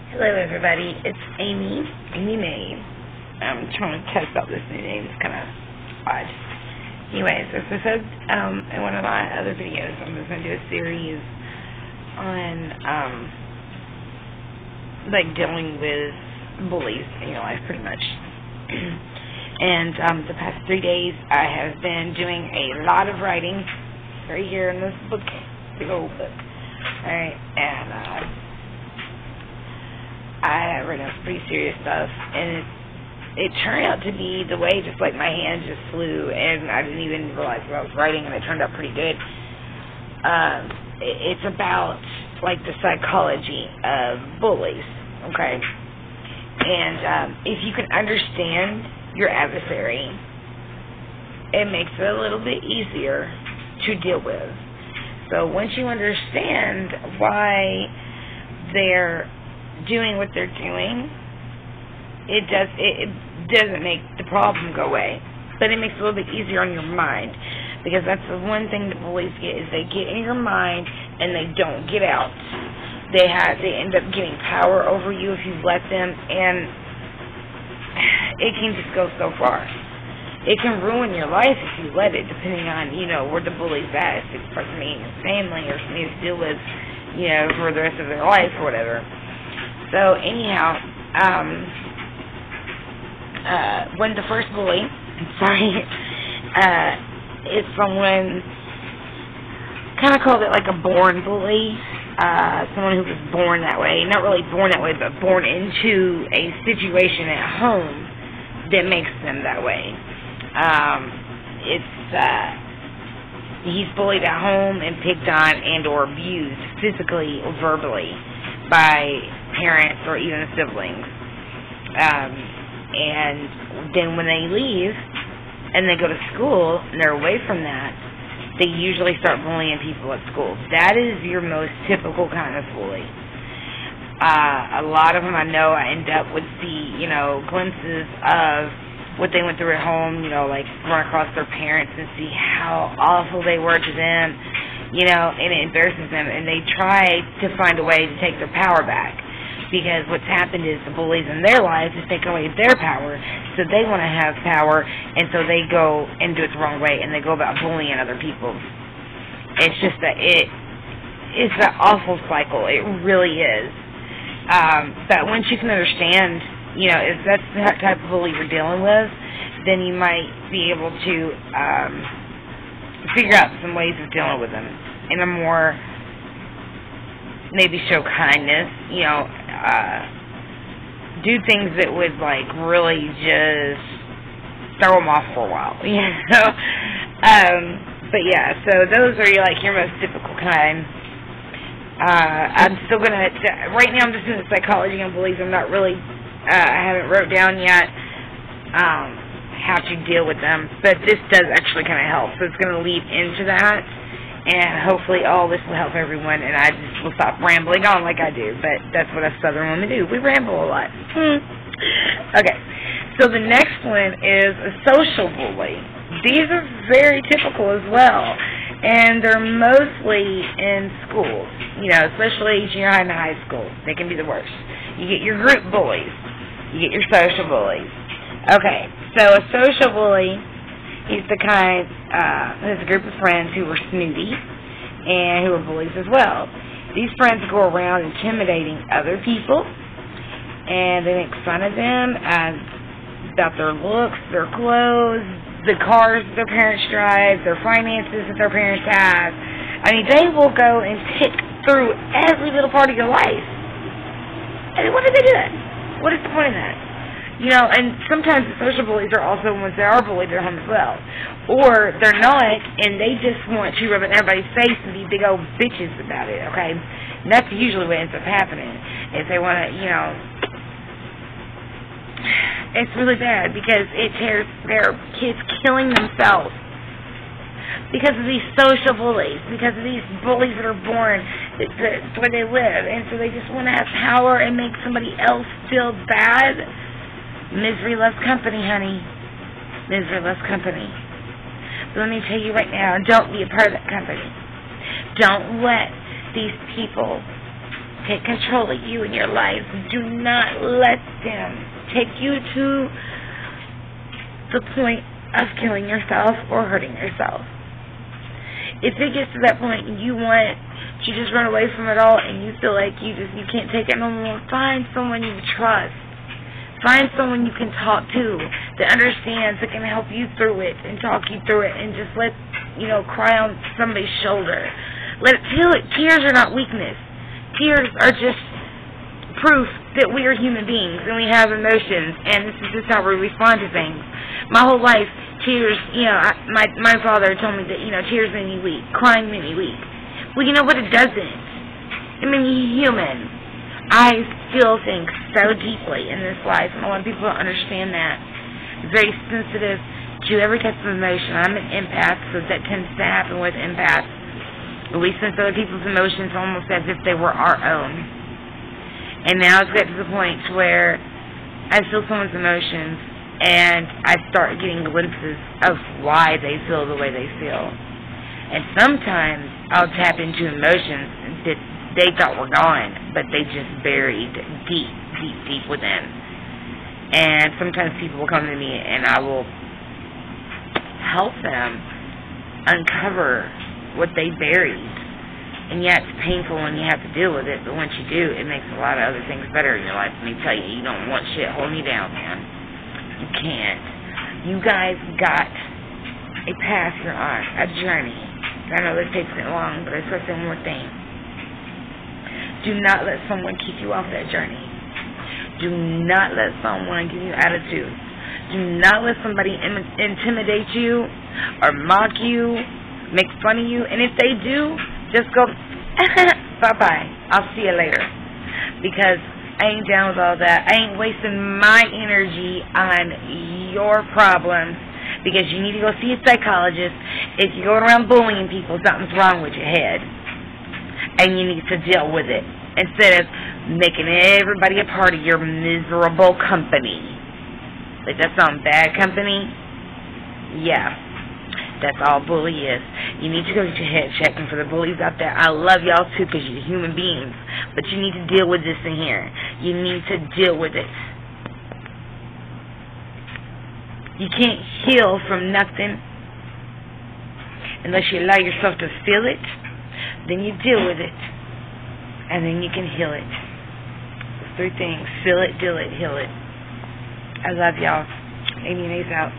Hello, everybody. It's Amy May. I'm trying to test out this new name. It's kind of odd. Anyways, as I said in one of my other videos, I'm just going to do a series on like dealing with bullies in your life, pretty much. And the past 3 days, I have been doing a lot of writing right here in this book, big old book. All right, and I read some pretty serious stuff, and it turned out to be the way, just like my hand just flew, and I didn't even realize what I was writing, and it turned out pretty good. It's about, like, the psychology of bullies, okay? And if you can understand your adversary, it makes it a little bit easier to deal with. So once you understand why they're doing what they're doing, it doesn't make the problem go away, but it makes it a little bit easier on your mind, because that's the one thing that bullies get, is they get in your mind and they don't get out. They end up getting power over you if you let them, and it can just go so far. It can ruin your life if you let it, depending on, where the bully's at. If it's something in your family or something to deal with, for the rest of their life or whatever. So anyhow, when the first bully, is someone, kind of called it like a born bully, someone who was born that way, not really born that way, but born into a situation at home that makes them that way. He's bullied at home and picked on and or abused physically or verbally by parents or even siblings. And then when they leave and they go to school and they're away from that, they usually start bullying people at school. That is your most typical kind of bully. A lot of them I know I end up with glimpses of what they went through at home, like run across their parents and see how awful they were to them, and it embarrasses them, and they try to find a way to take their power back, because what's happened is the bullies in their lives just take away their power, so they want to have power, and so they go and do it the wrong way, and they go about bullying other people. It's just that it's an awful cycle. It really is. But once you can understand, if that's the type of bully you're dealing with, then you might be able to figure out some ways of dealing with them in a more, maybe show kindness, do things that would, like, really just throw them off for a while, but yeah, so those are, your most typical kind. I'm still going to, right now I'm just doing the psychology on bullies. I'm not really, I haven't wrote down yet how to deal with them, but this does actually kind of help, so it's going to lead into that, and hopefully all this will help everyone, and I just will stop rambling on like I do, but that's what us Southern women do. We ramble a lot. Okay, so the next one is a social bully. These are very typical as well, and they're mostly in schools, especially junior high and high school. They can be the worst. You get your group bullies. You get your social bullies. Okay, so a social bully is the kind who has a group of friends who are snooty and who are bullies as well. These friends go around intimidating other people, and they make fun of them about their looks, their clothes, the cars that their parents drive, their finances that their parents have. I mean, they will go and pick through every little part of your life. And what are they doing? What is the point of that? And sometimes the social bullies are also ones that are bullied at home as well. Or they're not, and they just want to rub it in everybody's face and be big old bitches about it, okay? And that's usually what ends up happening. If they want to, it's really bad, because it tears their kids killing themselves because of these social bullies, because of these bullies that are born, that's where they live, and so they just want to have power and make somebody else feel bad. Misery loves company, honey. Misery loves company. But let me tell you right now, don't be a part of that company. Don't let these people take control of you and your life. Do not let them take you to the point of killing yourself or hurting yourself. If it gets to that point and you want to just run away from it all and you feel like you can't take it no more, find someone you trust. Find someone you can talk to that understands, that can help you through it and talk you through it, and just cry on somebody's shoulder. Let it feel it. Tears are not weakness. Tears are just proof that we are human beings and we have emotions, and this is just how we respond to things. My whole life, tears, my father told me that, tears made me weak. Crying made me weak. Well, you know what? It doesn't. It made me human. I feel things so deeply in this life, and a lot of people don't understand that. I'm very sensitive to every type of emotion. I'm an empath, so that tends to happen with empaths. We sense other people's emotions almost as if they were our own. And now it's got to the point where I feel someone's emotions, and I start getting glimpses of why they feel the way they feel. And sometimes I'll tap into emotions that they thought were gone, but they just buried deep, deep, deep within. And sometimes people will come to me and I will help them uncover what they buried. And yeah, it's painful when you have to deal with it, but once you do, it makes a lot of other things better in your life. Let me tell you, you don't want shit holding you down, man. You can't. You guys got a path you're on, a journey. I know this takes it long, but I just want to say one more thing. Do not let someone keep you off that journey. Do not let someone give you attitude. Do not let somebody intimidate you or mock you, make fun of you. And if they do, just go, bye-bye. I'll see you later. Because I ain't down with all that. I ain't wasting my energy on your problems, because you need to go see a psychologist. If you're going around bullying people, something's wrong with your head. And you need to deal with it instead of making everybody a part of your miserable company. Like, that's not bad company? Yeah. That's all bully is. You need to go get your head checked. And for the bullies out there, I love y'all too, because you're human beings. But you need to deal with this in here. You need to deal with it. You can't heal from nothing unless you allow yourself to feel it. Then you deal with it, and then you can heal it. Those 3 things: feel it, deal it, heal it. I love y'all. Amy May's out.